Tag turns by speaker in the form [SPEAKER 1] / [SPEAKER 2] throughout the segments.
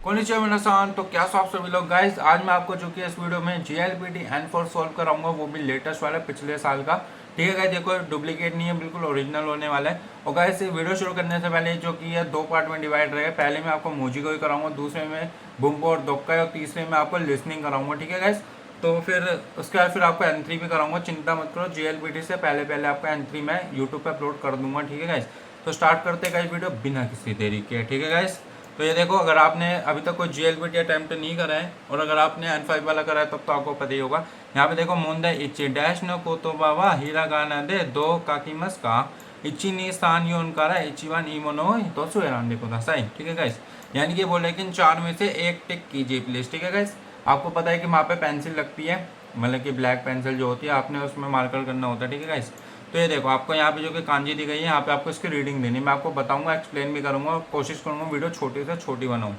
[SPEAKER 1] Konnichiwa मिनासान। तो क्या आप सभी लोग गाइस, आज मैं आपको जो कि इस वीडियो में GLPT N4 सॉल्व कराऊंगा, वो भी लेटेस्ट वाला पिछले साल का। ठीक है गाइस, देखो डुप्लीकेट नहीं है, बिल्कुल ओरिजिनल होने वाला है। और गाइस वीडियो शुरू करने से पहले जो कि ये दो पार्ट में डिवाइड रहेगा। पहले मैं आपको मोजी को ही कराऊंगा, दूसरे में बुम्बो और दोक्का, और तीसरे में आपको लिसनिंग कराऊंगा। ठीक है गाइस, तो फिर उसके बाद फिर आपको N3 भी कराऊंगा। चिंता मत करो, GLPT से पहले पहले आपको N3 मैं यूट्यूब पे अपलोड कर दूंगा। ठीक है गाइस, तो स्टार्ट करते हैं गाइस वीडियो बिना किसी देरी के। ठीक है गाइस, तो ये देखो, अगर आपने अभी तक कोई GLPT अटैम्प्ट नहीं करा है और अगर आपने N5 वाला करा है तब तो आपको पता ही होगा। यहाँ पे देखो, मोंदा इच्ची डैश न कोतो बाबा हीरा गाना दे दो काकीमस का इच्ची नी स्थान योन करा इच्चीवान ईमोनो तो सुएरान देखो दासाई। ठीक है गाइस, यानी कि बोले कि इन चार में से एक टिक कीजिए प्लीज। ठीक है गाइस, आपको पता है कि वहाँ पे पेंसिल लगती है, मतलब कि ब्लैक पेंसिल जो होती है, आपने उसमें मार्कर करना होता है। ठीक है गाइस, तो ये देखो, आपको यहाँ पे जो कि कांजी दी गई है, यहाँ पे आपको इसकी रीडिंग देनी, मैं आपको बताऊंगा, एक्सप्लेन भी करूंगा, कोशिश करूंगा वीडियो छोटी से छोटी बनाऊँ।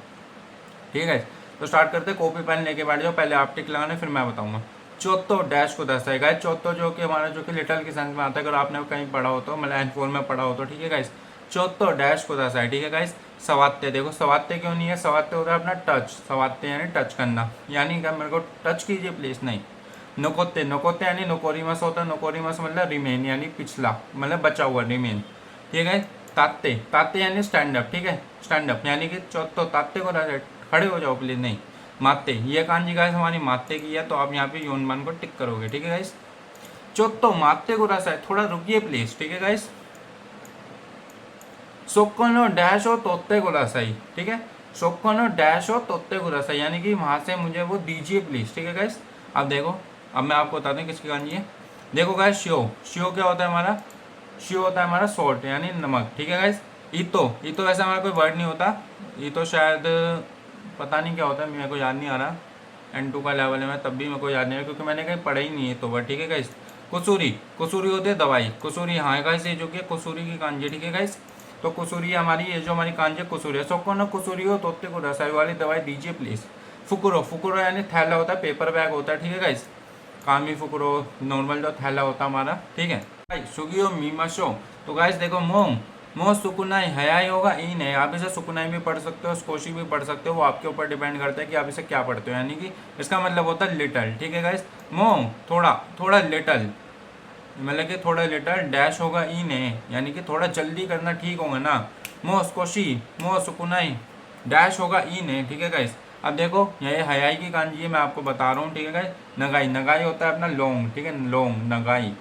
[SPEAKER 1] ठीक है, तो स्टार्ट करते हैं। कॉपी पेन लेके बैठ जाओ, पहले आप टिक लगाने, फिर मैं बताऊंगा। चौथो डैश को दस है गाइस, चौथो जो कि हमारा जो कि लिटल के सेंस में आता है, अगर आपने कहीं पढ़ा हो तो, मतलब N4 में पढ़ा हो तो। ठीक है गाइस, चौथो डैश को दस है। ठीक है गाइस, सवाते देखो, सवाते क्यों नहीं है? सवाते होता है अपना टच, सवाते यानी टच करना, यानी क्या मेरे को टच कीजिए प्लीज, नहीं। नकोते, नकोते यानी नोकोरीमस होता है, नोकोरीमस मतलब रिमेन यानी पिछला, मतलब बचा हुआ रिमेन। ठीक है, ताते, ताते यानी स्टैंड अप। ठीक है, स्टैंड अप यानी कि चौथो ताते को खड़े हो जाओ प्लीज, नहीं। माते, ये कांजी गाइस हमारी माते की है, तो आप यहाँ पे योनबान को टिक करोगे। ठीक है गाइस, चौथो माते को रसा है, थोड़ा रुकिए प्लीज। ठीक है गाइस, सोक्कोनो डैश हो तोते को रसाई। ठीक है, सोक्कोनो डैश हो तोते को रसाई, यानी कि वहां से मुझे वो दीजिए प्लीज। ठीक है गाइस, अब देखो, अब मैं आपको बता दूं किसकी कांजी है। देखो गाइस, शियो, शियो क्या होता है हमारा? शियो होता है हमारा सॉल्ट यानी नमक। ठीक है गाइस, ईतो, ईतो वैसे हमारा कोई वर्ड नहीं होता, ईतो शायद पता नहीं क्या होता है, मेरे को याद नहीं आ रहा। N2 का लेवल है, मैं तब भी मेरे को याद नहीं है क्योंकि मैंने कहीं पढ़ा ही नहीं है तो वर्ड। ठीक है गाइस, कुसूरी, कुसूरी होती है दवाई, कुसूरी। हाँ गाइस, ये जो कि कुसूरी की कांजी। ठीक है गाइस, तो कुसूरी हमारी, ये जो हमारी कांजी कुसूरी है, सबको ना कुसूरी हो तोते को रसाई वाली दवाई दीजिए प्लीज। फुकुरो, फुकुरो यानी थैला होता है, पेपर बैग होता है। ठीक है गाइस, कामी फुकुरो नॉर्मल जो थैला होता है हमारा। ठीक है भाई, सुगियो मीमाशो। तो गाइस देखो, मोम, मो सुकुनाई हयाई होगा इन है, आप इसे सुकुनाई भी पढ़ सकते हो, स्कोशी भी पढ़ सकते हो, वो आपके ऊपर डिपेंड करता है कि आप इसे क्या पढ़ते हो, यानी कि इसका मतलब होता है लिटल। ठीक है गाइस, मो थोड़ा, थोड़ा लिटल, मतलब कि थोड़ा लिटल, डैश होगा इन है, यानी कि थोड़ा जल्दी करना, ठीक होगा ना। मो स्कोशी, मो सुकुनाई, डैश होगा इन है। ठीक है गाइस, अब देखो, ये हयाई की कांजी है, मैं आपको बता रहा हूँ। ठीक है गाइस, नगाई, नगाई होता है अपना लॉन्ग। ठीक है, लॉन्ग नगाई,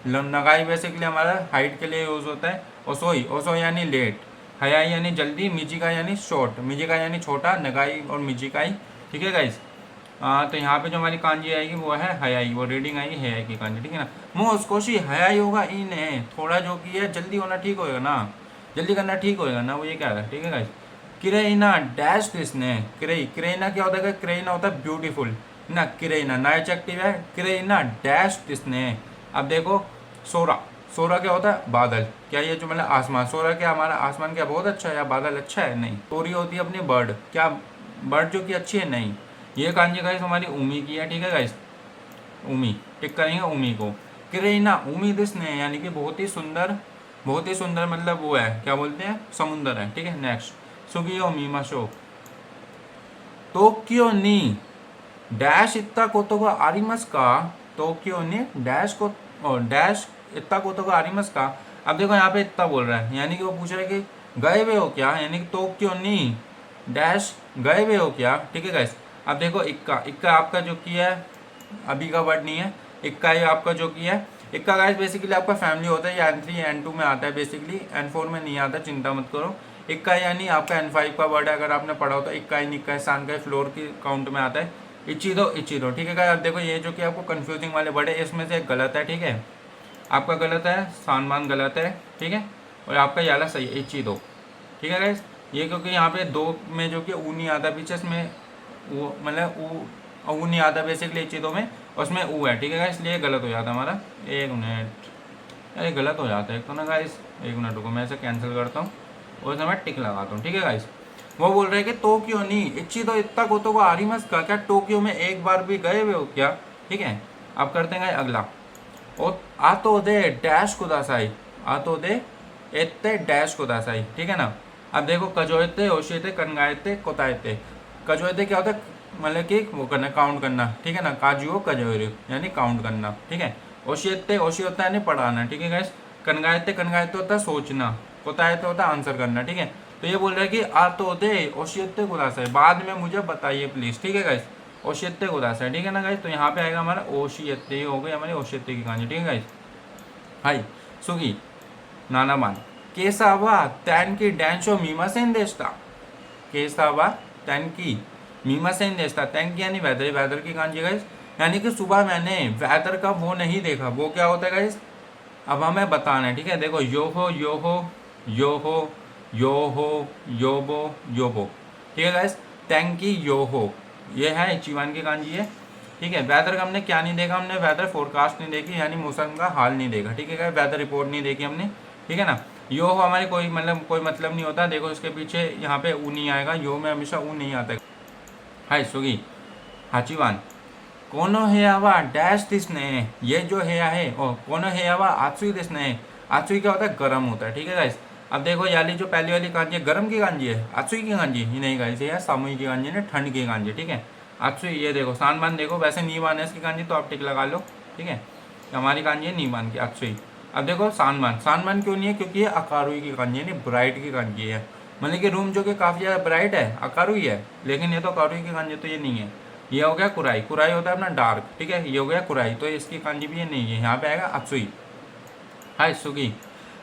[SPEAKER 1] नगाई बेसिकली हमारा हाइट के लिए यूज होता है। ओसोई, ओसोई यानी लेट, हयाई यानी जल्दी, मिजिका यानी शॉर्ट, मिजिका यानी छोटा, नगाई और मिजिकाई। ठीक है गाइस, तो यहाँ पे जो हमारी कांजी आएगी वो है हयाई, वो रीडिंग आएगी हयाई की कांजी। ठीक है ना, मोस्कोशी हयाई होगा इन है, थोड़ा जो कि है जल्दी होना ठीक होएगा ना, जल्दी करना ठीक होएगा ना, वो ये क्या है। ठीक है गाइस, किरेना डैश किसने, क्रेई, क्रेना क्या होता है? क्रेना होता है ब्यूटीफुल ना, किरेना ना एडजेक्टिव है, किरेना डैश किसने। अब देखो, सोरा, सोरा क्या होता है? बादल। क्या ये जो मतलब आसमान, सोरा क्या हमारा आसमान क्या बहुत अच्छा है या बादल अच्छा है? नहीं। तोरी होती है अपनी बर्ड, क्या बर्ड जो कि अच्छी है? नहीं। ये कांजी गाइस हमारी उमी की है। ठीक है गाइस, उमी, टिक करेंगे उमी को। किरेना उमी दिसने, यानी कि बहुत ही सुंदर, बहुत ही सुंदर, मतलब वो है, क्या बोलते हैं, समुंदर है। ठीक है, नेक्स्ट, सुगियो मीमाशो, टोक्यो नी डैश इत्ता कोतो को आरिमस का, टोक्यो नी डैश को, और डैश इत्ता कोतो को आरिमस का। अब देखो, यहाँ पे इतना बोल रहा है, यानी कि वो पूछ रहा है कि गए हुए हो क्या, यानी कि टोक्यो नी डैश गए हुए हो क्या। ठीक है गाइस, अब देखो, इक्का, इक्का आपका जो किया है, अभी का वर्ड नहीं है, इक्का ये आपका जो किया है। इक्का गाइस बेसिकली आपका फैमिली होता है, ये N3 N2 में आता है बेसिकली, N4 में नहीं आता, चिंता मत करो। इक्का यानी आपका N5 का वर्ड है, अगर आपने पढ़ा हो तो इक्का निक्का सान का फ्लोर की काउंट में आता है। इचिदो, इचिदो। ठीक है गाइस, अब देखो, ये जो कि आपको कंफ्यूजिंग वाले वर्ड है, इसमें से एक गलत है। ठीक है, आपका गलत है, सानमान गलत है। ठीक है, और आपका याला सही है, इचिदो। ठीक है गाइस, ये क्योंकि यहाँ पे दो में जो कि ऊ नहीं आता पीछे, इसमें वो मतलब ऊ नहीं आता बेसिकली इचिदो में, उसमें ऊ है। ठीक है गाइस, इसलिए गलत हो जाता है हमारा। एक मिनट, अरे गलत हो जाता है एक तो ना गाइस, एक मिनट रुको, मैं इसे कैंसिल करता हूँ और इसे मैं टिक लगाता हूँ। ठीक है गाइस, वो बोल रहे हैं कि टोक्यो नहीं इच्छी तो इतना को तो वो आरिमस का, क्या टोक्यो में एक बार भी गए हुए हो क्या। ठीक है, अब करते हैं अगला, और आतो दे डैश को दासाई, आतो दे एत्ते डैश को दासाई। ठीक है ना, अब देखो, कजोते ओशिते कनगाएते कोताएते, कजोते क्या होता है, मतलब कि वो करना, काउंट करना, ठीक है ना, काजुओ कजोरे यानी काउंट करना, ठीक है। ओशियते ओशी होता है यानी पढ़ाना, ठीक है गाइस। कनगायते कनगायते होता है सोचना, कोतायते होता है आंसर करना, ठीक है। तो ये बोल रहा है कि आतो दे ओशियते गुदासा, बाद में मुझे बताइए प्लीज, ठीक है गाइस। ओशियते गुदासा, ठीक है ना गाइस। तो यहाँ पे आएगा हमारा ओशियते, हो गई हमारी ओशियते की कहानी, ठीक है गाइस। हाई सुगी नाना मान केसावा तैन की डैंशो मीमासेन देशता, केसावा तैन की मीमासेन देशता, तैन की यानी वेदर, वेदर की कांजी गाइस, यानी कि सुबह मैंने वेदर का वो नहीं देखा, वो क्या होता है गाइस, अब हमें बताना है, ठीक है। देखो योहो योहो योहो योहो योबो योबो, ठीक है गाइस। टैंकी योहो ये है इचिवान की कांजी है, ठीक है। वेदर का हमने क्या नहीं देखा, हमने वेदर फोरकास्ट नहीं देखी, यानी मौसम का हाल नहीं देखा, ठीक है गाइस। वेदर रिपोर्ट नहीं देखी हमने, ठीक है ना। यो हो हमारी कोई मतलब नहीं होता, देखो इसके पीछे यहाँ पे ऊ नहीं आएगा, यो में हमेशा ऊ नहीं आता है। हाय सुगी हाचीवान कोनो हेयावा डैश दिसने, ये जो हेया है ओ कोनो हेयावा आत्सुई दिसने, आत्सुई क्या होता है, गर्म होता है, ठीक है गाइस। अब देखो याली जो पहली वाली कांजी है गर्म की कांजी है, आत्सुई की कांजी ये नहीं गाइस, ये सामुई की कांजी है, ठंड की कांजी, ठीक है। आत्सुई ये देखो सानबान, देखो वैसे नीवान है इसकी कांजी, तो आप टिक लगा लो, ठीक है। हमारी कांजी है नीवान की आत्सुई। अब देखो सानबान, सानबान क्यों नहीं है, क्योंकि ये अकारुई की कांजी है, ब्राइट की कांजी है, मतलब कि रूम जो कि काफ़ी ज़्यादा ब्राइट है, अकारुई है, लेकिन ये तो अकारुई की कांजी, तो ये नहीं है। ये हो गया कुराई, कुराई होता है अपना डार्क, ठीक है। ये हो गया कुराई, तो इसकी कांजी भी ये नहीं है, यहाँ पे आएगा अत्सुई। हाय सुगी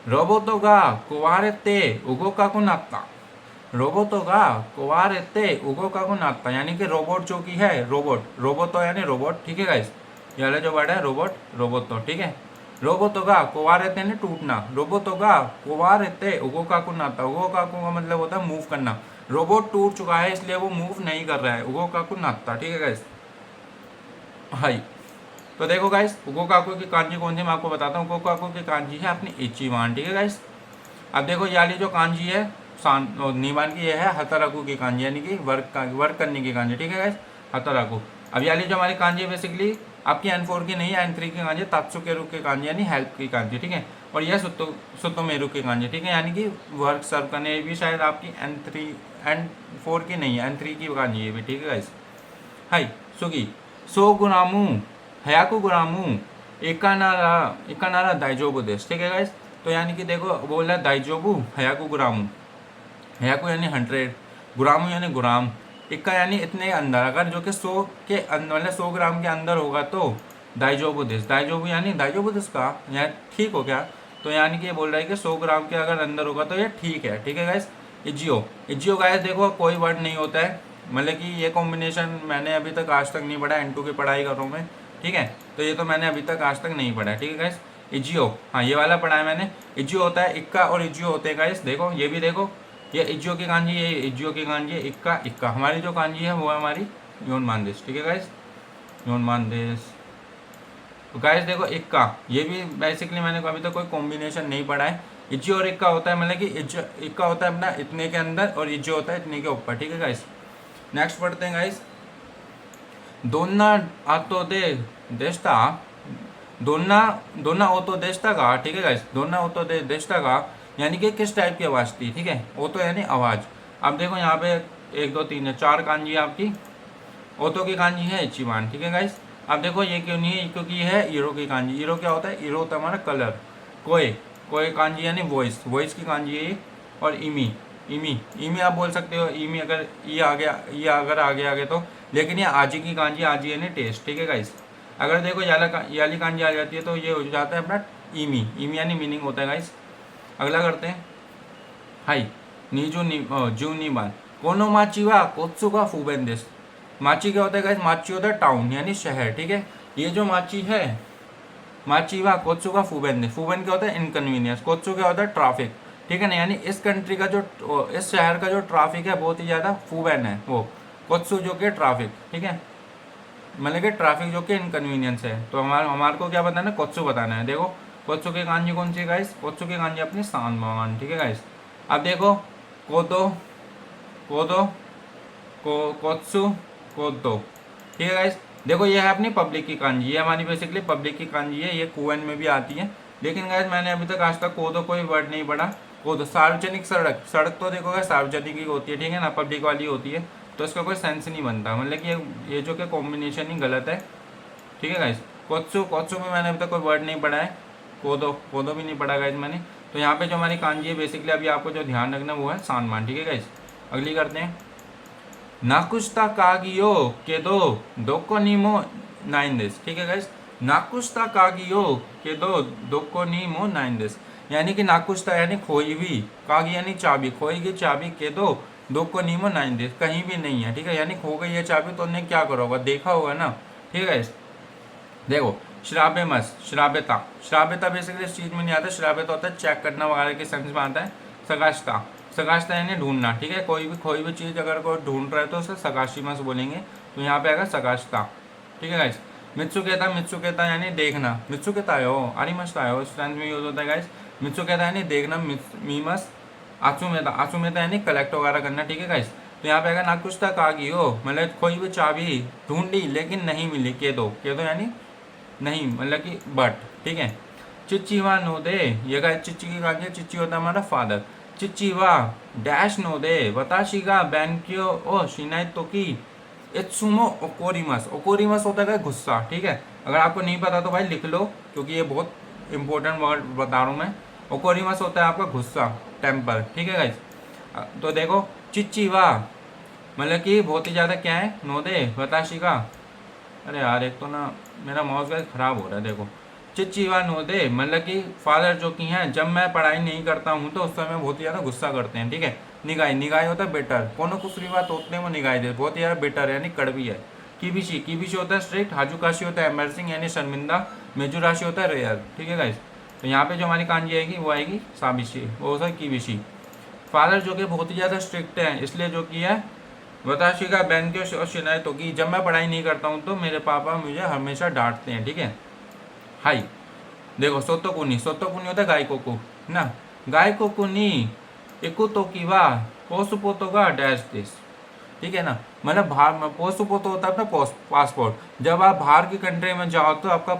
[SPEAKER 1] रोबोटो गा कुवारेते उगो काकु नात्ता, रोबोटो गा कुवारेते उगो काकु नात्ता, यानी कि रोबोट जो की है, रोबोट, रोबोटो यानी रोबोट, ठीक है गाइस। ये वाला जो वर्ड है रोबोट, रोबोटो, ठीक है। रोबोटो गा कुवारेते ने टूटना, रोबोटो गा कुवारेते उगो काकु नात्ता, उगो काकु का मतलब होता है मूव करना, रोबोट टूट चुका है इसलिए वो मूव नहीं कर रहा है, उगो काकु नात्ता, ठीक है गाइस। हाई तो देखो गाइस उगो काकू की कांजी कौन सी, मैं आपको बताता हूँ। उगो काकू की कांजी है अपनी इचिवान, ठीक है गाइस। अब देखो ये वाली जो कांजी है नीवान की, ये है हतराकू की कांजी, यानी कि वर्क करने की कांजी, ठीक है गाइस, हतराकू। अब ये वाली जो हमारी कांजी है बेसिकली आपकी N4 की नहीं है, N3 की कांजी, तात्सुकेरू की कांजी यानी हेल्प की कांजी, ठीक है। और यह सुतोमेरू की कांजी, ठीक है, यानी कि वर्क सर्व करने भी शायद आपकी N4 की नहीं है, N3 की कांजी है भी, ठीक है गाइस। हाई सुगी सो गुनामू हयाकू गुरामू इकानारा दाइजोबु देश, ठीक है गाइस। तो यानी कि देखो बोल रहा है दाइजोबु हयाकू गुरामू, हयाकू यानी 100, गुरामू यानी गुराम, इक्का यानी इतने अंदर, अगर जो कि 100 के अंदर मतलब 100 ग्राम के अंदर होगा तो दाइजोबु देश, दाइजोबु यानी दाइजोबु देश का यानी ठीक हो क्या, तो यानी कि ये बोल रहा है कि 100 ग्राम के अगर अंदर होगा तो ये ठीक है, ठीक है गाइस। इजियो इजियो गाइस देखो कोई वर्ड नहीं होता है, मतलब कि ये कॉम्बिनेशन मैंने अभी तक आज तक नहीं पढ़ा, N2 की पढ़ाई कर रहा हूँ मैं, ठीक है। तो ये तो मैंने अभी तक आज तक नहीं पढ़ा है, ठीक है गाइस। इजियो हाँ ये वाला पढ़ा है मैंने, इजियो होता है इक्का और इजियो होते हैं गाइस, देखो ये भी देखो, ये इजियो की कांजी, ये इजियो की कांजी, इक्का इक्का, हमारी जो कांजी है वो है हमारी योन मानदेश, ठीक है गाइस, योन मानदेश। तो गाइस देखो इक्का, ये भी बेसिकली मैंने अभी तक कोई कॉम्बिनेशन नहीं पढ़ा है, इजियो और इक्का होता है, मतलब कि इक्का होता है अपना इतने के अंदर और इजियो होता है इतने के ऊपर, ठीक है गाइस। नेक्स्ट पढ़ते हैं गाइस, दोन्ना आतो दे देशता, दोन्ना दोन्ना ओतो देशता का, ठीक है गाइस, दोन्ना ओतो दे देशता का यानी कि किस टाइप की आवाज़ थी, ठीक है। ओतो यानी आवाज़। अब देखो यहाँ पे 1 2 3 4 कांजी है आपकी, ओतो की कांजी है इचिवान, ठीक है गाइस। अब देखो ये क्यों नहीं है, क्योंकि ये है ईरो की कांजी, ईरो क्या होता है, ईरो होता है हमारा कलर, कोई कोई कांजी यानी वॉइस, वॉइस की कांजी है ये, और इमी इमी इमी आप बोल सकते हो, इमी अगर ये आ गया, ये अगर आगे आगे तो, लेकिन ये आजी की कांजी, आजी यानी टेस्ट, ठीक है गाइस। अगर देखो याली कांजी आ जाती है तो ये हो जाता है अपना इमी, इमी यानी मीनिंग होता है गाइस। अगला करते हैं, हाई नीजू नी जू नी बान कोनो माची वा कोत्सु का फूबेन देश, माची क्या होता है गाइस, माची होता है टाउन यानी शहर, ठीक है। ये जो माची है, माची वा कोत्सु का फूबेन देश, फूबेन क्या होता है इनकन्वीनियंस, कोत्सु क्या होता है ट्रैफिक, ठीक है ना, यानी इस कंट्री का जो, इस शहर का जो ट्रैफिक है बहुत ही ज़्यादा फूबेन है वो, कोत्सु जो कि ट्रैफिक, ठीक है, मतलब कि ट्रैफिक जो कि इनकन्वीनियंस है। तो हमारे को क्या बताना है, कोत्सु बताना है। देखो कोत्सु की कांजी कौन सी गाइस, कोत्सु की कांजी अपनी सांबान, ठीक है गाइस। अब देखो कोदो कोदो को कोत्सु कोदो, ठीक है गाइस। देखो ये है अपनी पब्लिक की कांजी, ये हमारी बेसिकली पब्लिक की कांजी है, ये कुएन में भी आती है, लेकिन गाइस मैंने अभी तक आज तक कोदो कोई वर्ड नहीं पढ़ा। कोदो सार्वजनिक सड़क, सड़क तो देखो गाइस सार्वजनिक ही होती है, ठीक है ना, पब्लिक वाली होती है, तो इसका कोई सेंस नहीं बनता, मतलब कि ये जो कि कॉम्बिनेशन ही गलत है, ठीक है गाइस। कोत्सु, कोत्सु में मैंने अभी तक कोई वर्ड नहीं पढ़ा है, कोदो, कोदो भी नहीं पढ़ा गाइस मैंने। तो यहाँ पे जो हमारी कांजी है बेसिकली अभी आपको जो ध्यान रखना है वो है सानमान, ठीक है गाइस। अगली करते हैं, नाकुस्ता कागियो के दोको नीमो नाइन दिस, ठीक है गाइस। नाकुस्ता कागियो के दोको नीमो नाइन दिस, यानी कि नाकुस्ता यानी खोई हुई, कागी यानी चाबी, खोई गई चाबी के दोको नीमो नाइन दिस, कहीं भी नहीं है, ठीक है। यानी खो गई है चाबी तो उन्हें क्या करा होगा, देखा होगा ना, ठीक है गाइस। देखो श्राबे मस, श्राबेता, श्राबेता बेसिकली इस चीज़ में नहीं आता, श्राबेता होता है चेक करना वगैरह के सेंस में आता है। सगाश्ता, सगाश्ता यानी ढूंढना, ठीक है। कोई भी चीज़ अगर कोई ढूंढ रहा है तो उसे सगाशिमस बोलेंगे, तो यहाँ पे आएगा सगाश्ता, ठीक है गाइस। मित्सुकेता, मित्सुकेता यानी देखना, मित्सुकेता आयो, आरिमस आयो, इस सेंस में यूज होता है गाइस। मित्सुकेता यानी देखना, मीमस आचुमेता, आचुमेता यानी कलेक्ट वगैरह करना, ठीक है गाइस। तो यहाँ पे आएगा नाकुस्ता कागी हो, मतलब कोई भी चाबी ढूंढी लेकिन नहीं मिली, के दो यानी नहीं, मतलब कि बट, ठीक है। चिच्चीवा नो दे, ये गाइस चिच्ची की कागी, चिच्ची होता है हमारा फादर। चिच्चीवा डैश नो दे वताशी गा बैंक्यो ओ शिनाई तो की इत्सुमो ओकोरिमस, ओकोरिमस होता है गुस्सा, ठीक है। अगर आपको नहीं पता तो भाई लिख लो, क्योंकि ये बहुत इंपॉर्टेंट वर्ड बता रहा हूँ मैं। ओकोरिमस होता है आपका गुस्सा, टेम्पर, ठीक है गाइस। तो देखो चिच्चीवा मतलब कि बहुत ही ज़्यादा क्या है, नोदे वताशी का, अरे यार एक तो ना मेरा माउस गाइस ख़राब हो रहा है। देखो चिच्चीवा नोदे मतलब कि फादर जो कि हैं, जब मैं पढ़ाई नहीं करता हूँ तो उस समय बहुत ही ज़्यादा गुस्सा करते हैं, ठीक है। निगाई, निगाई होता है बेटर, कोनो कुसरी बात होते हैं वो निगाई दे, बहुत ही ज़्यादा बेटर यानी कड़वी है। किबिशी, किबिशी होता है स्ट्रिक्ट, हाजुकाशी होता है एम्बैरसिंग यानी शर्मिंदा, मेजुराशी होता है रेयर, ठीक है गाइस। तो यहाँ पे जो हमारी कांजी आएगी वो आएगी साबिशी, वो होता है किबिशी। फादर जो कि बहुत ही ज़्यादा स्ट्रिक्ट है, इसलिए जो कि है वताशी का बैंक और शिनायत होगी, जब मैं पढ़ाई नहीं करता हूँ तो मेरे पापा मुझे हमेशा डांटते हैं, ठीक है। हाई, देखो सोतोकुनी, सोतोकुनी होता है गाय को ना, गाय को कुनी एकू तो की वाह पोसुपोतो का डैश दिस, ठीक है ना। मतलब बाहर पोसुपोतो होता है अपना पासपोर्ट, जब आप बाहर की कंट्री में जाओ तो आपका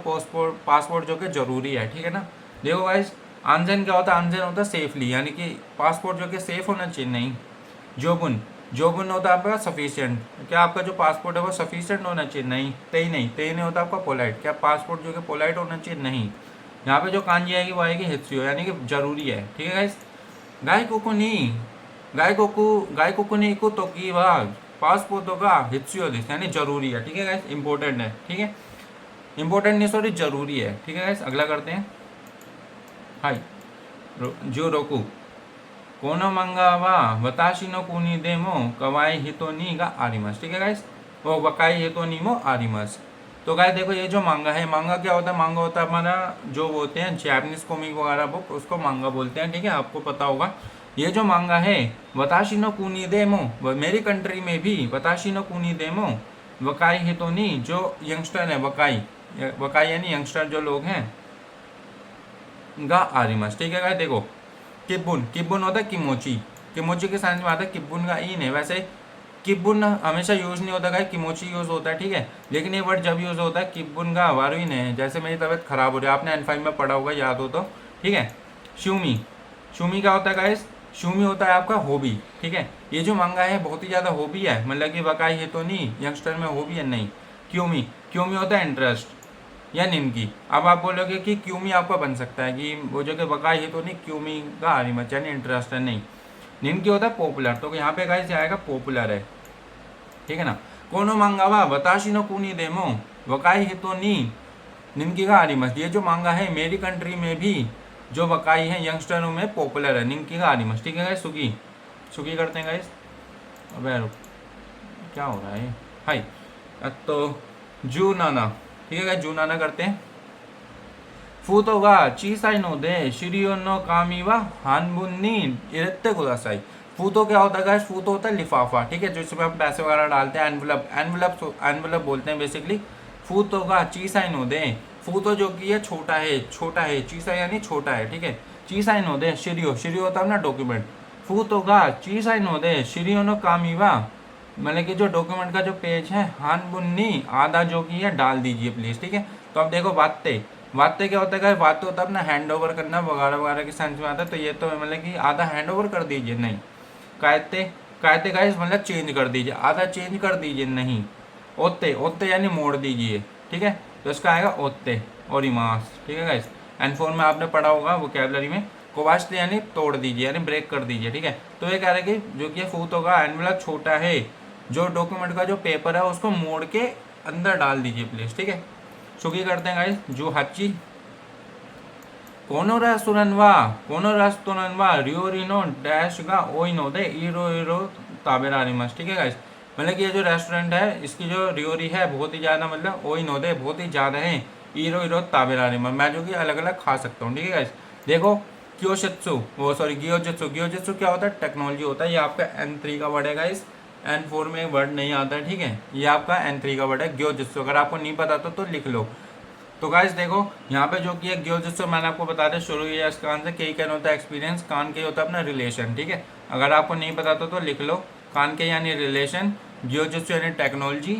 [SPEAKER 1] पासपोर्ट जो कि जरूरी है, ठीक है ना। देखो गाइस आंजन क्या होता है, आंजन होता है सेफली, यानी कि पासपोर्ट जो कि सेफ होना चाहिए, नहीं। जोबुन, जोबुन होता है आपका सफिशिएंट, क्या आपका जो पासपोर्ट है वो सफिशिएंट होना चाहिए, नहीं। तेई नहीं, तेई नहीं होता आपका पोलाइट, क्या पासपोर्ट जो कि पोलाइट होना चाहिए, नहीं। यहाँ पे जो कांजी आएगी वो आएगी हित्सियो, यानी कि जरूरी है, ठीक है गाइस। गाय कोको नहीं, गाय कोको नहीं को तो की वाह पासपोर्ट होगा हित्सियो दिस, यानी जरूरी है, ठीक है गाइस, इंपॉर्टेंट है, ठीक है। इंपॉर्टेंट नहीं सॉरी जरूरी है, ठीक है गाइस। अगला करते हैं, हाई जो रोकू कोनो मंगा वा वताशी नो कुनी देमो कवाई हितोनी गा आरिमस, ठीक है गाइस, वो वकाई हितोनी मो आरिमस। तो गाइस देखो ये जो मांगा है, मांगा क्या होता है, मांगा होता है हमारा जो बोलते हैं जैपनीज कॉमिक वगैरह बुक, उसको मांगा बोलते हैं, ठीक है, आपको पता होगा। ये जो मांगा है वताशी नो कुनी देमो, मेरी कंट्री में भी वताशी नो कुनी देमो वकाई हितोनी, जो यंगस्टर है वकाई, वकाई यानी यंगस्टर जो लोग हैं, गा आरिमस, ठीक है गाइस। देखो किब्बुन, किब्बुन होता है किमोची, किमोची के साइंस में आता है किब्बुन का इन है, वैसे किब्बुन हमेशा यूज नहीं होता है, किमोची यूज होता है, ठीक है। लेकिन ये वर्ड जब यूज होता है किब्बुन का वारुइन है, जैसे मेरी तबीयत खराब हो रही है, आपने N5 में पढ़ा होगा, याद हो तो, ठीक है। शूमी, शूमी क्या होता है गाइस, शूमी होता है आपका हॉबी, ठीक है। ये जो मांगा है बहुत ही ज़्यादा हॉबी है, मतलब कि वकाई है तो नहीं, यंगस्टर में हॉबी है, नहीं। क्यूमी, क्यूमी होता है इंटरेस्ट या निनकी। अब आप बोलोगे कि क्यूमी आपका बन सकता है कि वो जो कि वकाई है तो नहीं, क्यूमी का आरिमच यानी इंटरेस्ट है, नहीं। निनकी होता है पॉपुलर, तो यहाँ पे गाइस आएगा पॉपुलर है, ठीक है ना। कोनो मांगावा वताशी नो कुनी देमो वकाई है तो नी निनकी का आरिमस, ये जो मांगा है मेरी कंट्री में भी जो वकाई है यंगस्टरों में पॉपुलर है, निनकी का आरिमस, ठीक है गाइस। सुगी, सुगी करते हैं गाइस, अबे रुक क्या हो रहा है, हाई तो जू नाना, ठीक है गाइस, जू नाना करते हैं। फूतो गा चीसाई नो दे शिरियो नो कामी वा हानबुन्नी इरत्ते कुदासाई। फूतो क्या होता है गाइस, फूतो होता है लिफाफा, ठीक है, जिसमें हम पैसे वगैरह डालते हैं, एनवलप, एनवलप एनवलप बोलते हैं बेसिकली। फूतो गा चीसाई नो दे, फूतो जो कि है छोटा है, छोटा है, चीसा यानी छोटा है, ठीक है। चीसाई नो दे शिरियो, शिरियो होता है ना डॉक्यूमेंट। फूतो गा चीसाई नो दे शिरियो नो कामी वा, मतलब कि जो डॉक्यूमेंट का जो पेज है हानबुन्नी आधा जो कि है डाल दीजिए प्लीज, ठीक है। तो अब देखो वात्ते, वात्ते क्या होता है, वात्ते होता है अपना हैंड ओवर करना वगैरह वगैरह के सेंस में आता है, तो ये तो मतलब कि आधा हैंड ओवर कर दीजिए, नहीं। कायते, कहते गाइस मतलब चेंज कर दीजिए, आधा चेंज कर दीजिए, नहीं, ओते ओते यानी मोड़ दीजिए, ठीक है। तो इसका आएगा ओते और इमास, ठीक है गाइस। N4 में आपने पढ़ा होगा वोकैबुलरी में, कोवास्ट यानी तोड़ दीजिए यानी ब्रेक कर दीजिए, ठीक है। तो ये कह रहे हैं कि जो कि फूट होगा, एनवेलप छोटा है, जो डॉक्यूमेंट का जो पेपर है उसको मोड़ के अंदर डाल दीजिए प्लीज, ठीक है। सुखी करते हैं गाइस जो हाची कोनो रेस्टोरेंट वा रियोरिनो डैश गा ओइनो दे इरो इरो ताबेरारी मस, ठीक है गाइस। मतलब कि ये जो रेस्टोरेंट है इसकी जो रियोरी है बहुत ही ज़्यादा, मतलब ओइनो दे बहुत ही ज़्यादा है, इरो इरो ताबेरारी मस मैं जो कि अलग अलग खा सकता हूँ, ठीक है गाइस। देखो क्योशित्सु, वो सॉरी गियोजित्सु, गियोजित्सु क्या होता है, टेक्नोलॉजी होता है। ये आपका N3 का वर्ड है गाइस, N4 में वर्ड नहीं आता है, ठीक है। ये आपका N3 का वर्ड है गियोजित्सु, अगर आपको नहीं पता तो लिख लो। तो गाइस देखो यहाँ पे जो कि एक गियोजित्सु मैंने आपको बता दिया शुरू किया इसका आंसर, कई कैन होता है एक्सपीरियंस, कान के होता है अपना रिलेशन, ठीक है। अगर आपको नहीं पता तो लिख लो, कान के यानी रिलेशन, गियोजित्सु यानी टेक्नोलॉजी,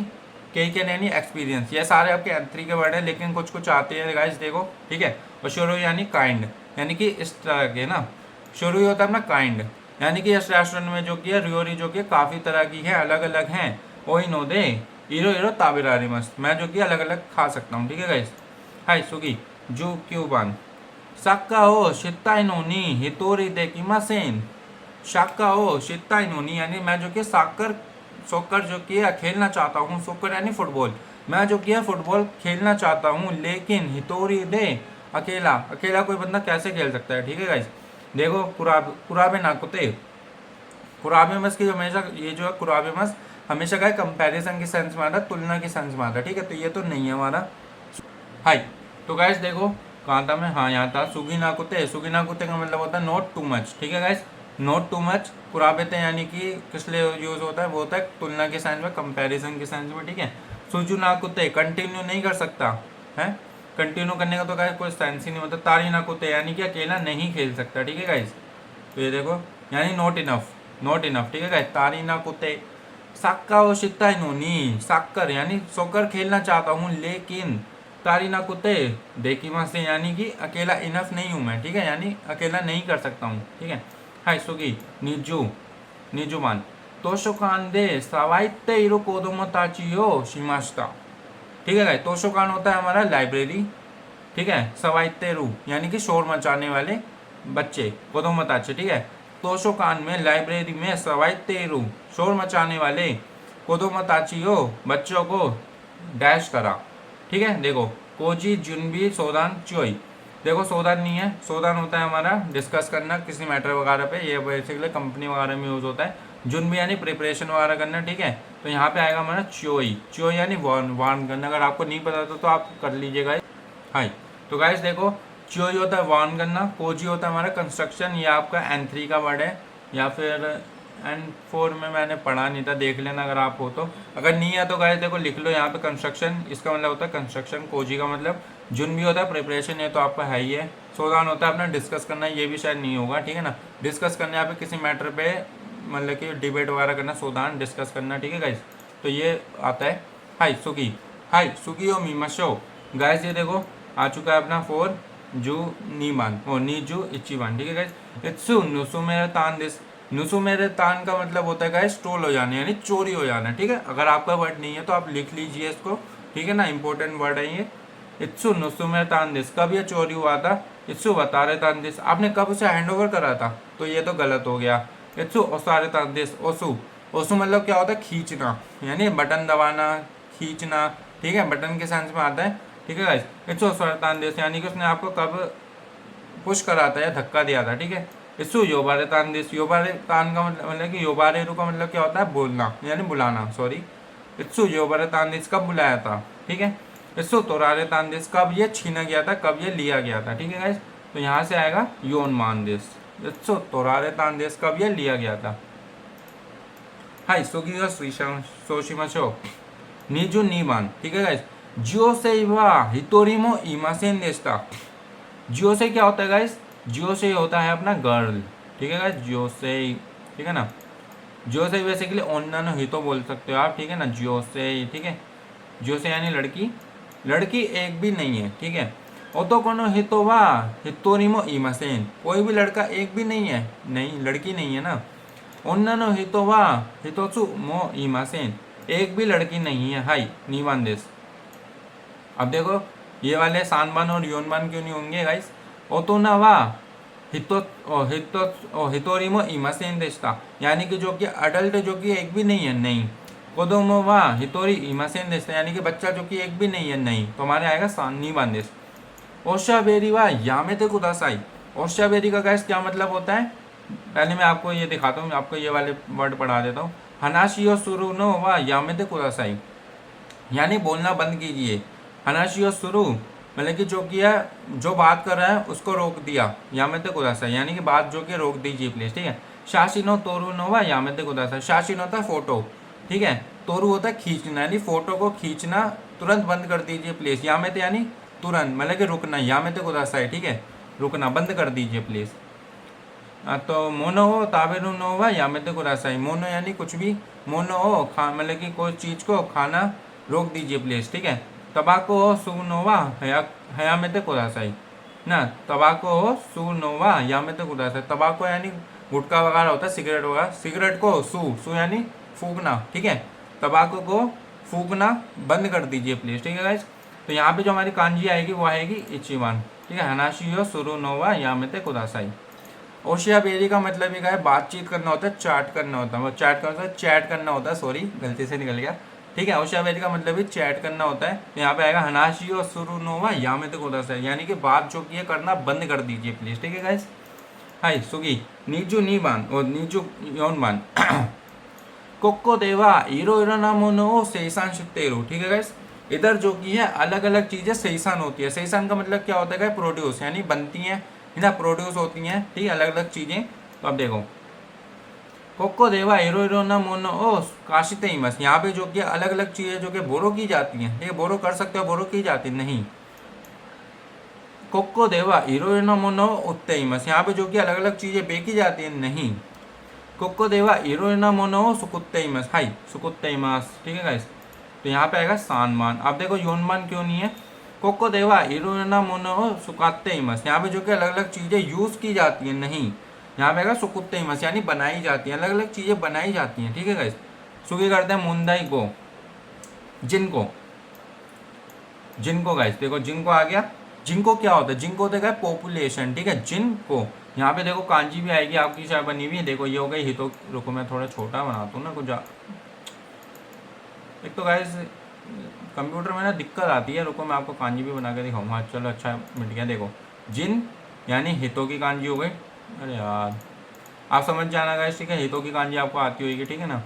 [SPEAKER 1] कई कैन यानी एक्सपीरियंस। ये सारे आपके N3 के वर्ड है, लेकिन कुछ कुछ आते हैं गाइस देखो, ठीक है। और शुरू यानी काइंड, यानी कि इस तरह के ना, शुरू होता है अपना काइंड, यानी कि इस रेस्टोरेंट में जो कि है रियोरी जो कि काफ़ी तरह की है, अलग अलग हैं, ओई नो दे इरो इरो ताबिरारी मस्त, मैं जो कि अलग अलग खा सकता हूँ, ठीक है गाइस। हाय सुगी जू क्यूबान साक्का हो शित्ता इनोनी हितोरी दे किमासेन, शाक्का हो शित्ता इनोनी यानी मैं जो कि सोकर जो कि है खेलना चाहता हूँ, सोकर यानी फुटबॉल, मैं जो कि है फुटबॉल खेलना चाहता हूँ, लेकिन हितोरी दे अकेला, अकेला कोई बंदा कैसे खेल सकता है, ठीक है गाइस। देखो कुराबे नाकुते, कुराबे मस की हमेशा ये जो है कुराबे मस हमेशा का कंपैरिजन के सेंस में आता है, तुलना के सेंस में आता है, ठीक है। तो ये तो नहीं है हमारा। हाय तो गाइस देखो कहाँ था मैं, हाँ यहाँ था, सुगी नाकुते का मतलब होता है नॉट टू मच, ठीक है गाइस, नॉट टू मच। कुराबेते यानी कि किस लिए यूज होता है, वो होता है तुलना के सेंस में, कंपैरिजन के सेंस में, ठीक है। सुजू नाकुते कंटिन्यू नहीं कर सकता है, कंटिन्यू करने का तो गाइस कोई सेंस ही नहीं होता। तारी नाकुते यानी कि अकेला नहीं खेल सकता, ठीक है गाइस। तो ये देखो यानी नॉट इनफ, ठीक है गाइस। तारी नाकुते साक्का ओ शित्ता इनोनी, साक्कर यानी सोकर खेलना चाहता हूँ, लेकिन तारी ना कुत्ते देखी से यानी कि अकेला इनफ नहीं हूँ मैं, ठीक है, यानी अकेला नहीं कर सकता हूँ, ठीक है। हाय सुगी निजुमान तोशोकान दे सवाइते इरो कोदोमो ताचियो शिमास्ता, ठीक है गाइस। तोशोकान होता है हमारा लाइब्रेरी, ठीक है। सवाइते रू यानी कि शोर मचाने वाले बच्चे, कोदोमो ताची, ठीक है। तोशोकान में लाइब्रेरी में सवाइते रू शोर मचाने वाले कोदोमो ताचियो बच्चों को डैश करा, ठीक है। देखो कोजी जुनबी सोदान चोई, देखो सोदान नहीं है, सोदान होता है हमारा डिस्कस करना किसी मैटर वगैरह पे, ये बेसिकली कंपनी वगैरह में यूज होता है। जुनबी यानी प्रिपरेशन वगैरह करना, ठीक है। तो यहाँ पे आएगा हमारा चोई यानी वार्न करना, अगर आपको नहीं पता तो आप कर लीजिएगा। हाई तो गाइस देखो चोई होता है वार्न करना, कोजी होता है हमारा कंस्ट्रक्शन, ये आपका N3 का वर्ड है, या फिर N4 में मैंने पढ़ा नहीं था, देख लेना अगर आप हो तो, अगर नहीं है तो गाइस देखो लिख लो यहाँ पे कंस्ट्रक्शन, इसका मतलब होता है कंस्ट्रक्शन, कोजी का मतलब जुन भी होता है प्रिपरेशन, ये तो आपका है ही है। सोदान होता है अपना डिस्कस करना, ये भी शायद नहीं होगा, ठीक है ना, डिस्कस करने यहाँ पे किसी मैटर पे मतलब कि डिबेट वगैरह करना, सोदान डिस्कस करना, ठीक है गाइस। तो ये आता है। हाई सुगी ओ मीमाशो, गाइस ये देखो आ चुका है अपना 4 जू नीमान ओ नीजू इचिवान, ठीक है गाइस। इत्सु नुसु मेरे तान दिस, नुसु मेरे तान का मतलब होता है गाइस टोल हो जाना यानी चोरी हो जाना, ठीक है। अगर आपका वर्ड नहीं है तो आप लिख लीजिए इसको, ठीक है ना, इंपॉर्टेंट वर्ड है ये। इत्सु नुसु मेरे तान दिस, कब ये चोरी हुआ था, इत्सु बता रहे तान दिस, आपने कब उसे हैंड ओवर करा था, तो ये तो गलत हो गया। इत्सु ओसारे तान दिस, ओसु मतलब क्या होता है खींचना, यानी बटन दबाना, खींचना, ठीक है, बटन के सेंस में आता है, ठीक है गाइस। इत्सु ओसारे तान दिस यानी कि उसने आपको कब पुश करा था या धक्का दिया था, ठीक है। इत्सु योबारे तान दिस, योबारे तान का मतलब कि योबारे रू का मतलब क्या होता है बोलना यानी बुलाना, सॉरी। इत्सु योबारे तान दिस कब बुलाया था, ठीक है। इत्सु तोरारे तान दिस कब ये छीना गया था, कब ये लिया गया था, ठीक है गाइस। तो यहाँ से आएगा योन मान दिस, इत्सु तोरारे तान दिस कब ये लिया गया था। हाई सुगी और सोशिमाशो नीजू नीमान, ठीक है गाइस। जियो से हितोरिमो इमासेन देस्ता, जियो से क्या होता है गाइस, जियो से होता है अपना गर्ल, ठीक है गाइस, जियो से, ठीक है ना। जियो से बेसिकली ओन्ना हितो बोल सकते हो आप, ठीक है ना, जियो से, ठीक है। जियो से यानी लड़की, लड़की एक भी नहीं है, ठीक है। ओतो कोनो हितो हितोरिमो इमासेन, कोई भी लड़का एक भी नहीं है, नहीं लड़की नहीं है ना। ओन्ना हितो वा हितोत्सु मो इमासेन, एक भी लड़की नहीं है, हाई नीवान देश। अब देखो ये वाले सानबान और योनबान क्यों नहीं होंगे गाइस? ओतोना वा हितो हितो हितोरिमो इमासेन देशता, यानी कि जो कि अडल्ट जो कि एक भी नहीं है, नहीं। कोदोमो वा हितोरी इमासेन देशता, यानी कि बच्चा जो कि एक भी नहीं है, नहीं। तो हमारे आएगा नीवान देश। ओशाबेरी वा यामेते कुदासाई, ओशाबेरी का गाइस क्या मतलब होता है? पहले मैं आपको ये दिखाता हूँ, आपको ये वाले वर्ड पढ़ा देता हूँ। हनाशियो सुरुनो वा यामेते कुदासाई, यानी बोलना बंद कीजिए। हनाशियो सुरु मतलब कि जो किया, जो बात कर रहा है उसको रोक दिया, यामेते कुदासा, यानी कि बात जो कि रोक दीजिए प्लीज, ठीक है। शाशिनो तोरुनो वा यामेते कुदासा, शाशिनो होता है फोटो, ठीक है। तोरु होता है खींचना, यानी फोटो को खींचना तुरंत बंद कर दीजिए प्लीज। यामेते यानी तुरंत, मतलब कि रुकना, यामेते कुदासा है, ठीक है, रुकना, बंद कर दीजिए प्लीज। तो मोनो हो ताबेरु नो वा यामेते कुदासाई, मोनो यानी कुछ भी, मोनो हो मतलब कि कोई चीज को खाना रोक दीजिए प्लीज, ठीक है। तबाको हो सुनोवा हयामेते कुदासाई ना, तबाको हो सुनोवा यामेते कुदासाई, तबाको यानी गुटखा वगैरह होता है, सिगरेट वगैरह, सिगरेट को सू यानी फूकना, ठीक है। तबाको को फूकना बंद कर दीजिए प्लीज, ठीक है गाइस। तो यहाँ पे जो हमारी कांजी आएगी वो आएगी इचिवान, ठीक है। हनाशियो सुरुनोवा यामेते कुदासाई। ओशियाबेरी का मतलब ये है बातचीत करना होता है, चैट करना होता है, वो चैट करना होता है, सॉरी गलती से निकल गया, ठीक है। ओशियाबेरी का मतलब भी चैट करना होता है। तो यहाँ पे आएगा हनाशियो सुरुनोवा यामेते कुदासाई, यानी कि बात जो की है करना बंद कर दीजिए प्लीज, ठीक है गाइस। हाय सुगी नीजू नीबान और नीजू योनबान कोको देवा हीरो ना मोनो सेसान शितेरो, ठीक है गाइस। इधर जो की है अलग अलग चीजें सेसान होती है। सेसान का मतलब क्या होता है? प्रोड्यूस, यानी बनती है ना, प्रोड्यूस होती हैं, ठीक है, अलग अलग चीजें। तो अब देखो कोको देवा हीरो हीरो ना मोनो ओ काशिते इमस, यहाँ पे जो कि अलग अलग चीजें जो कि बोरो की जाती हैं, ठीक है, बोरो कर सकते हो, बोरो की जाती नहीं। कोको देवा हीरो ना मोनो उत्ते इमस, यहाँ पे जो कि अलग अलग चीजें बेची जाती हैं, नहीं। कोको देवा हीरो ना मोनो सुकुत्ते इमस, हाई सुकुत्ते इमस, ठीक है गाइस। तो यहाँ पे आएगा सानमान। अब देखो योनमान क्यों नहीं है? कोको देवा हीरो ना मोनो सुकाते इमस, यहाँ पे जो कि अलग अलग चीजें यूज की जाती हैं, नहीं। यहाँ पे आएगा सुकुत्ते इमस, यानी बनाई जाती हैं, अलग अलग चीजें बनाई जाती हैं, ठीक है गाइस। सुखी करते हैं मुंदाई को, जिनको, जिनको गाइस देखो जिनको आ गया। जिनको क्या होता है? जिनको होता है पॉपुलेशन, ठीक है, जिनको। यहाँ पे देखो कांजी भी आएगी आपकी चाय बनी हुई है, देखो ये हो गई हितो, रुको मैं थोड़ा छोटा बनाता हूँ ना कुछ। एक तो गाइस कंप्यूटर में ना दिक्कत आती है, रुको मैं आपको कांजी भी बना के दिखाऊंगा। चलो अच्छा मिट गया, देखो जिन यानी हितों की कांजी हो गई। अरे यार आप समझ जाना गाइस, ठीक है, हितों की कांजी आपको आती होगी, ठीक है ना।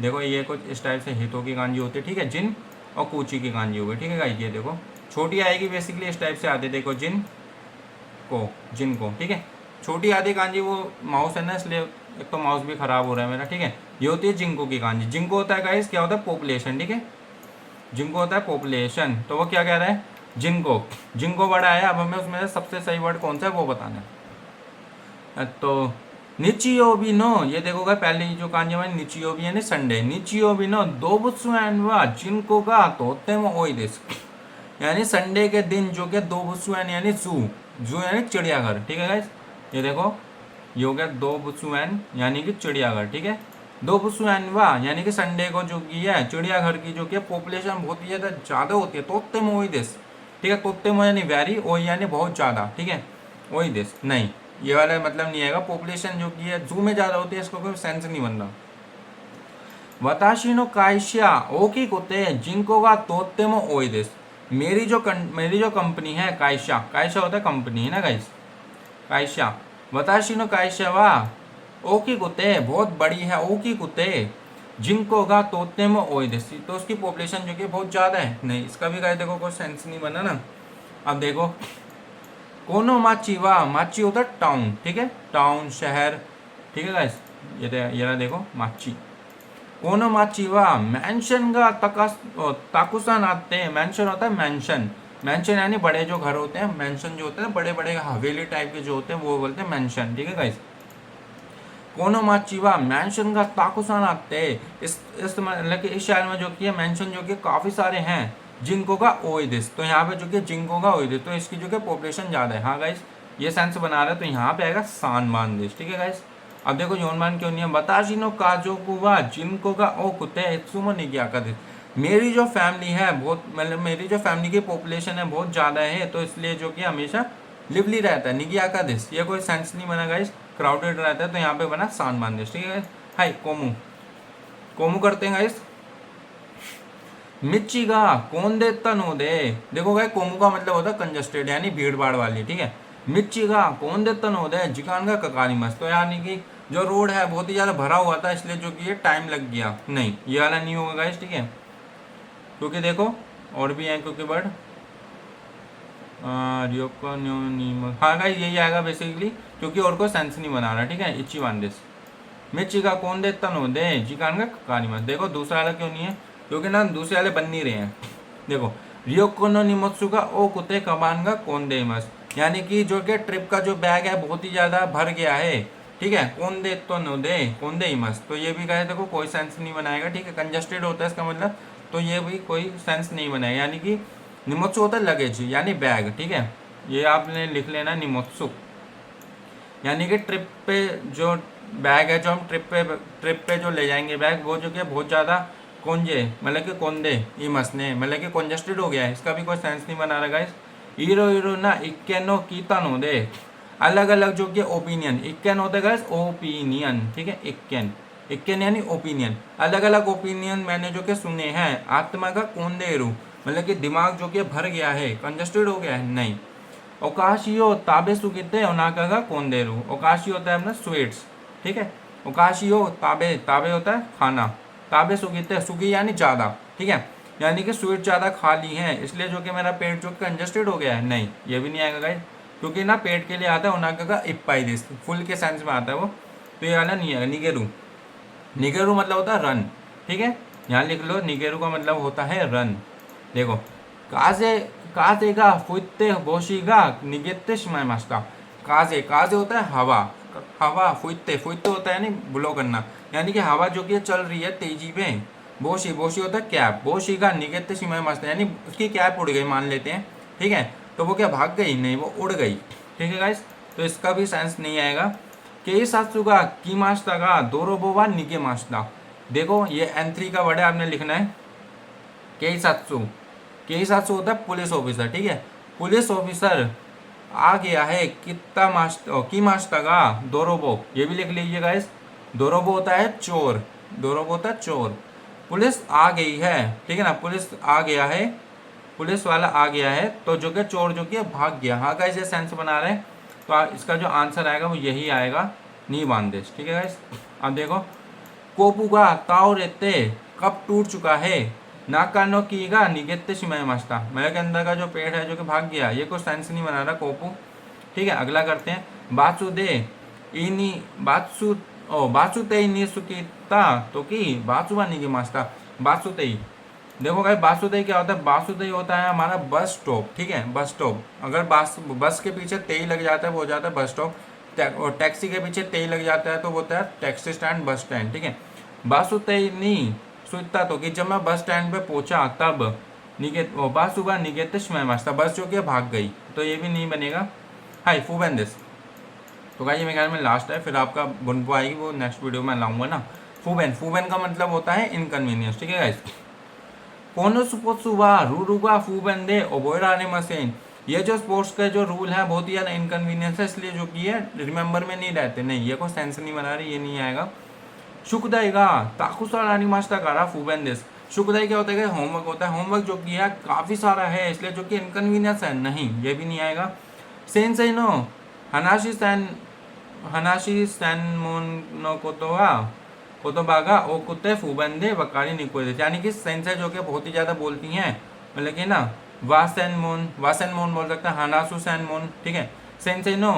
[SPEAKER 1] देखो ये कुछ इस टाइप से हितों की कांजी होती है, ठीक है, जिन और कूची की कांजी हो गई, ठीक है गाइस। ये देखो छोटी आएगी बेसिकली इस टाइप से आती है, देखो जिन को, जिन को, ठीक है। छोटी आधी कांजी वो माउस है ना, इसलिए एक तो माउस भी खराब हो रहा है मेरा, ठीक है। ये होती है जिंको की कांजी। जिंको होता है गाइस क्या होता है? पॉपुलेशन, ठीक है, जिंको होता है पॉपुलेशन। तो वो क्या कह रहा है? जिंको, जिंको बड़ा है। अब हमें उसमें सबसे सही वर्ड कौन सा है वो बताना है। तो निचियोबी नो, ये देखोगा पहले जो कांजी हमारी निचियोबी यानी संडे, निचियोबी नो दोबुत्सु एंड वा जिनको का तोते में ओई देस, यानी संडे के दिन जो कि दोबुत्सु एंड यानी जू यानी चिड़ियाघर, ठीक है गाइस। ये देखो ये हो गया दोबुत्सुएन यानी कि चिड़ियाघर, ठीक है। दोबुत्सुएन वा यानी कि संडे को जो की है चिड़ियाघर की जो कि पॉपुलेशन बहुत ही ज़्यादा होती है, तोते में ओई देश, ठीक है। तोते में यानी वेरी, ओई यानी बहुत ज़्यादा, ठीक है, ओई देश नहीं, ये वाला मतलब नहीं आएगा। पॉपुलेशन जो की है जू में ज़्यादा होती है, इसको कोई सेंस नहीं बन रहा। वताशी नो काइशिया ओकी कोते जिनको का तोते में ओई देश, मेरी जो कंपनी है काइशा, काइशा होता है कंपनी है ना गाइस, काइशा। वताशी नो काइशा वा ओकी कुते बहुत बड़ी है, ओकी कुते जिनको का तोते में ओई देसी, तो उसकी पॉपुलेशन जो कि बहुत ज़्यादा है, नहीं इसका भी गाइस देखो कोई सेंस नहीं बना ना। अब देखो कोनो माची वा, माची होता है टाउन, ठीक है, टाउन शहर, ठीक है गाइस। ये देखो माची, कोनो माची वा मैंशन का ताकुसान आते हैं। मैंशन होता है मैंशन, मैंशन यानी बड़े जो घर होते हैं, मैंशन जो होते हैं बड़े बड़े हवेली टाइप के जो होते हैं वो बोलते हैं मैंशन, ठीक है गाइस। कोनो माचीवा मैंशन का ताकुसान आते हैं, इस मतलब कि इस शहर में जो कि है मैंशन जो कि काफ़ी सारे हैं। जिनको का ओई दिस, तो यहाँ पे जो कि जिनको का ओई दिस, तो इसकी जो कि पॉपुलेशन ज़्यादा है। हाँ गाइस ये सेंस बना रहा है, तो यहाँ पे आएगा सानमान देश, ठीक है गाइस। अब देखो योनमान क्यों नहीं है, बताशी नो काजो कुआ जिनको का ओ कुत्ते सुमो नहीं किया कर। मेरी जो फैमिली है बहुत, मतलब मेरी जो फैमिली की पॉपुलेशन है बहुत ज़्यादा है, तो इसलिए जो कि हमेशा लिवली रहता है, निगिया का दिस, ये कोई सेंस नहीं बना गाइस, क्राउडेड रहता है, तो यहाँ पे बना सान मान दिस, ठीक है। हाई कोमू, कोमू करते हैं गाइस, मिच्चीगा कौन देता नो दे। देखो गाइस कोमू का मतलब होता है कंजस्टेड, यानी भीड़ भाड़ वाली, ठीक है। मिच्चीगा कौन देता नो दे जिकान का ककानी मस्त, तो यानी कि जो रोड है बहुत ही ज़्यादा भरा हुआ था, इसलिए जो कि ये टाइम लग गया, नहीं ये वाला नहीं होगा गाइस, ठीक है। क्योंकि देखो और भी हैं क्योंकि वर्ड हाँ गाइस यही आएगा बेसिकली, क्योंकि और कोई सेंस नहीं बना रहा, ठीक है। इच्ची वांडिस मिर्ची का कौन दे तनो दे जिकान का कहानी मत। देखो दूसरा वाला क्यों नहीं है, क्योंकि ना दूसरे वाले बन नहीं रहे हैं। देखो रियोको नो निमोत्सु का ओ कुत्ते कमान का कौन दे मस, यानी कि जो कि ट्रिप का जो बैग है बहुत ही ज़्यादा भर गया है, ठीक है। कौन दे तो नो दे कौन दे मस, तो ये भी कहे देखो कोई सेंस नहीं बनाएगा, ठीक है। कंजस्टेड होता है इसका मतलब, तो ये भी कोई सेंस नहीं बनाएगा, यानी कि निमोत्सु होता है लगेज यानी बैग, ठीक है। ये आपने लिख लेना निमोत्सु, यानी कि ट्रिप पे जो बैग है, जो हम ट्रिप पे जो ले जाएंगे बैग, वो जो कि बहुत ज़्यादा कोंजे मतलब कि कोंदे ये मसने मतलब कि कंजस्टेड हो गया है, इसका भी कोई सेंस नहीं बना रहा गाइस। हीरो हीरो ना इक्केनो कीता नो दे, अलग अलग जो कि ओपिनियन, इक्केन होता है गाइस ओपिनियन, ठीक है। इक्केन इक्केन यानी ओपिनियन, अलग अलग ओपिनियन मैंने जो कि सुने हैं। आत्मा का कोंदे रू मतलब कि दिमाग जो कि भर गया है, कंजस्टेड हो गया है, नहीं। ओकाशियो ताबे सुगिते ओनाका का कोंदेरू, ओकाशी होता है अपना स्वीट्स, ठीक है। ओकाशियो ताबे, ताबे होता है खाना, ताबे सुगिते सुगी यानी ज़्यादा, ठीक है। यानी कि स्वीट ज़्यादा खा ली है, इसलिए जो कि मेरा पेट जो कंजस्टेड हो गया है, नहीं ये भी नहीं आएगा गाइस, क्योंकि ना पेट के लिए आता है ओनाका का इप्पाई दिस, फुल के सेंस में आता है वो, तो ये वाला नहीं आएगा। निगेरू, निगेरू मतलब होता है रन, ठीक है। यहाँ लिख लो निगेरू का मतलब होता है रन। देखो काजे काजेगा फुइते बोशीगा निगेते शिमाय मास्ता, काजे काजे होता है हवा, हवा फुइते फुइते होता है यानी ब्लो करना, यानी कि हवा जो कि चल रही है तेजी में। बोशी बोशी होता है कैप, बोशीगा निगेते शिमाय मास्ता यानी उसकी कैप उड़ गई मान लेते हैं, ठीक है। तो वो क्या भाग गई, नहीं वो उड़ गई, ठीक है गाइस। तो इसका भी सेंस नहीं आएगा। के सात्सुगा की मास्ता का दोरोबोवा निगे मास्ता। देखो ये N3 का वर्ड है, आपने लिखना है के सात्सु, के सात्सु होता है पुलिस ऑफिसर, ठीक है। पुलिस ऑफिसर आ गया है कितना मास्टर की मास्टर का दोरोबो, ये भी लिख लीजिए गाइस। दोरोबो होता है चोर, दोरोबो होता है चोर। पुलिस आ गई है, ठीक है ना, पुलिस आ गया है, पुलिस वाला आ गया है, तो जो कि चोर जो कि भाग गया। हाँ गाइस ये सेंस बना रहे हैं, तो इसका जो आंसर आएगा वो यही आएगा, नी बांदेश, ठीक है गाइस। अब देखो कोपुगा ताओ रेते कब टूट चुका है, नाकानो कीगा निगेते शिमाय मास्ता, मेरे के अंदर का जो पेड़ है जो कि भाग गया, ये कोई सेंस नहीं बना रहा कोपू, ठीक है। अगला करते हैं बासुदे इनी बासु ओ बासुते इनी सुकीता तो की बासुबा निगे मास्ता, बासुते। देखो भाई बासुदेव क्या होता है, बासुदेव होता है हमारा बस स्टॉप, ठीक है। बस स्टॉप, अगर बस के पीछे तेई लग जाता है वो हो जाता है बस स्टॉप, और टैक्सी के पीछे तेई लग जाता है तो वो होता है टैक्सी स्टैंड, बस स्टैंड, ठीक है। बासुदेव नहीं सुनता तो कि जब मैं बस स्टैंड पे पहुंचा तब निकेत बासुगा निकेतिश मैं मस्ता, बस जो कि भाग गई, तो ये भी नहीं बनेगा। हाई फूबेंदिस, तो भाई ये मेरे ख्याल में लास्ट है, फिर आपका बुनपो आएगी वो नेक्स्ट वीडियो में लाऊंगा ना। फूबेन, फूबेन का मतलब होता है इनकन्वीनियंस, ठीक है गाइस। कोनो सुपोत्सुवा रूरुगा फूबेंदे ओबोरा ने मसेन, ये जो स्पोर्ट्स के जो रूल है बहुत ही ज़्यादा इनकन्वीनियंस है, इसलिए जो कि है रिमेंबर में नहीं रहते, नहीं ये कोई सेंस नहीं बना रही, ये नहीं आएगा। शुक्दाई का ताकुसा रानी मास्टा कारा फूबेंदिस, शुक्दाई क्या होता है कि होमवर्क होता है, होमवर्क जो कि है काफ़ी सारा है, इसलिए जो कि इनकन्वीनियंस है, नहीं ये भी नहीं आएगा। सेन सही नो हनाशी सैन मोन नो कोतोबागा ओ कुत्ते फूबंदे वकारी निकोदे, यानी कि सेंसर जो कि बहुत ही ज़्यादा बोलती हैं, मतलब कि ना वासन मोन बोल सकते हैं, हनासु सैन मोन, ठीक है। सेंसर नो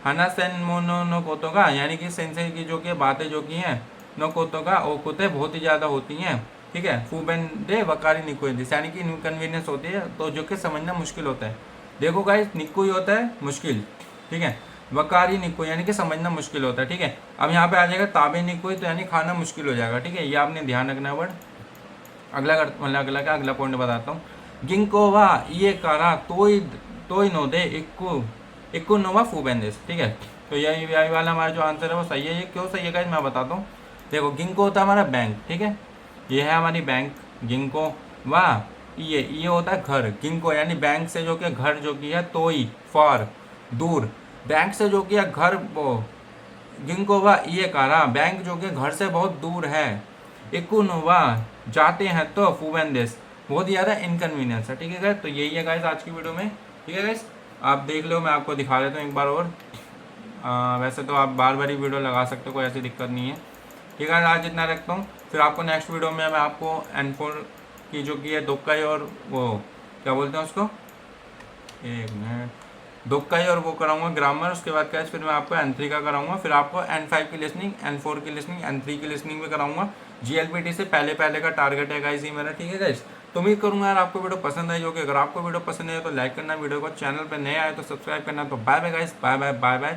[SPEAKER 1] हना सैन मोनो नो कोतोगा, यानी कि सेंसर की जो कि बातें जो की हैं नो कोतोगा ओ कुत्ते बहुत ही ज़्यादा होती हैं, ठीक है। फूबेंदे वकारी निकोदे, यानी कि इनकन्वीनियंस होती है, तो जो कि समझना मुश्किल होता है। देखो गाइस निक्कू ही होता है मुश्किल, ठीक है। वकारी निको यानी कि समझना मुश्किल होता है, ठीक है। अब यहाँ पे आ जाएगा ताबे निको, तो यानी खाना मुश्किल हो जाएगा, ठीक है। ये आपने ध्यान रखना वर्ड। अगला क्या अगला पॉइंट बताता हूँ। गिंकोवा ये कारा तोई नो दे इक्कू नोवा फूबेंदेस, ठीक है। तो यही वाला हमारा जो आंसर है वो सही है। ये क्यों सही है गाइस मैं बताता हूँ। देखो गिंको होता है हमारा बैंक, ठीक है, ये है हमारी बैंक गिंको। वाह, ये होता है घर, गिंको यानी बैंक से जो कि घर जो कि है तोई फॉर दूर, बैंक से जो कि है घर वो गिंको वाह ये कहा बैंक जो कि घर से बहुत दूर है। इकुन वाह जाते हैं तो फूबेंदेस बहुत ही ज़्यादा इनकन्वीनियंस है, ठीक है गाइस। तो यही है गाइस आज की वीडियो में, ठीक है गाइस। आप देख लो, मैं आपको दिखा देता हूँ एक बार और। वैसे तो आप बार बार ही वीडियो लगा सकते हो, कोई ऐसी दिक्कत नहीं है, ठीक है। आज इतना रखता हूँ, फिर आपको नेक्स्ट वीडियो में मैं आपको N4 की जो कि है दोक्काई और वो क्या बोलते हैं उसको, एक मिनट, दोक्काई और वो कराऊंगा ग्रामर। उसके बाद क्या फिर मैं आपको N3 का कराऊंगा, फिर आपको N5 की लिसनिंग, N4 की लिसनिंग, N3 की लिसनिंग भी कराऊंगा। GLPT से पहले पहले का टारगेट है गाइस ही मेरा, ठीक है गाइस। तो उम्मीद करूंगा यार आपको वीडियो पसंद आई होगी। अगर आपको वीडियो पसंद है तो लाइक करना, वीडियो को चैनल पर नए आए तो सब्सक्राइब करना। तो bye bye guys, bye bye bye bye.